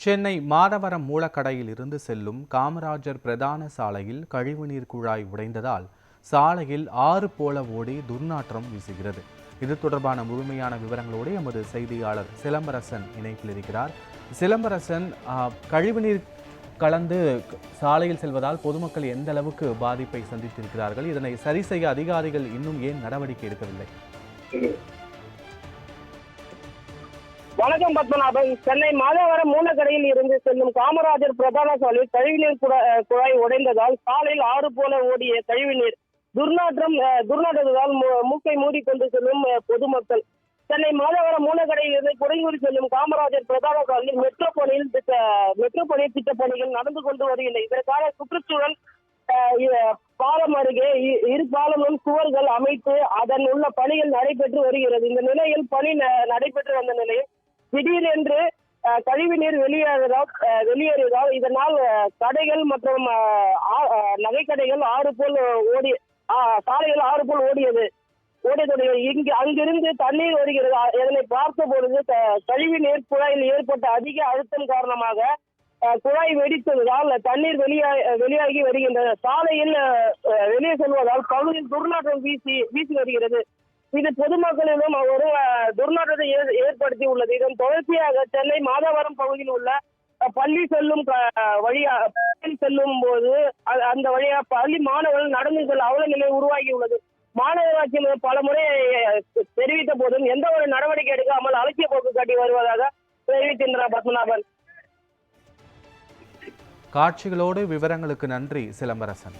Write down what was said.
சென்னை மாதவரம் மூலக்கடையில் இருந்து செல்லும் காமராஜர் பிரதான சாலையில் கழிவுநீர் குழாய் உடைந்ததால் சாலையில் ஆறு போல ஓடி துர்நாற்றம் வீசுகிறது. இது தொடர்பான முழுமையான விவரங்களோடு எமது செய்தியாளர் சிலம்பரசன் இணைப்பில் இருக்கிறார். சிலம்பரசன், கழிவுநீர் கலந்து சாலையில் செல்வதால் பொதுமக்கள் எந்த அளவுக்கு பாதிப்பை சந்தித்திருக்கிறார்கள்? இதனை சரி செய்ய அதிகாரிகள் இன்னும் ஏன் நடவடிக்கை எடுக்கவில்லை? வணக்கம் பத்மநாபன். சென்னை மாதவரம் மூலக்கடையில் இருந்து செல்லும் காமராஜர் பிரதான சாலையில் கழிவுநீர் குழாய் உடைந்ததால் சாலையில் ஆறு போல ஓடிய கழிவுநீர் துர்நாற்றத்தால் மூக்கை மூடிக்கொண்டு செல்லும் பொதுமக்கள். சென்னை மாதவரம் மூலக்கடையில் இருந்து குறைங்கூறி செல்லும் காமராஜர் பிரதான சாலையில் மெட்ரோ பணியில் திட்டப்பணிகள் நடந்து கொண்டு வருகின்றன. இதற்கான சுற்றுச்சூழல் பாலம் அருகே இரு பாலமும் சுவர்கள் அமைத்து அதன் உள்ள பணிகள் நடைபெற்று வருகிறது. இந்த நிலையில் பணி நடைபெற்று வந்த நிலையில் திடீரென்று கழிவுநீர் வெளியேறியதால் இதனால் கடைகள் மற்றும் நகைக்கடைகள் சாலைகள் ஆறு போல் ஓடியதுடைய அங்கிருந்து தண்ணீர் வருகிறது. இதனை பார்த்த பொழுது கழிவுநீர் குழாயில் ஏற்பட்ட அதிக அழுத்தம் காரணமாக குழாய் வெடித்ததால் தண்ணீர் வெளியாகி வருகின்றது. சாலையில் வெளியே செல்வதால் பகுதியில் துர்நாற்றம் வீசி வருகிறது. இது பொதுமக்களிடம் ஒரு துர்நாற்றத்தை ஏற்படுத்தி உள்ளது. இதன் தொடர்ச்சியாக சென்னை மாதவரம் பகுதியில் உள்ள பள்ளி செல்லும் போது அந்த வழியாக பள்ளி மாணவர்கள் நடந்து செல்ல அவல நிலை உருவாகி உள்ளது. மாநகராட்சி பல முறை தெரிவித்த போதும் எந்த ஒரு நடவடிக்கை எடுக்காமல் அலட்சிய போக்கு காட்டி வருவதாக தெரிவிக்கின்றனர் பத்மநாபன். காட்சிகளோடு விவரங்களுக்கு நன்றி சிலம்பரசன்.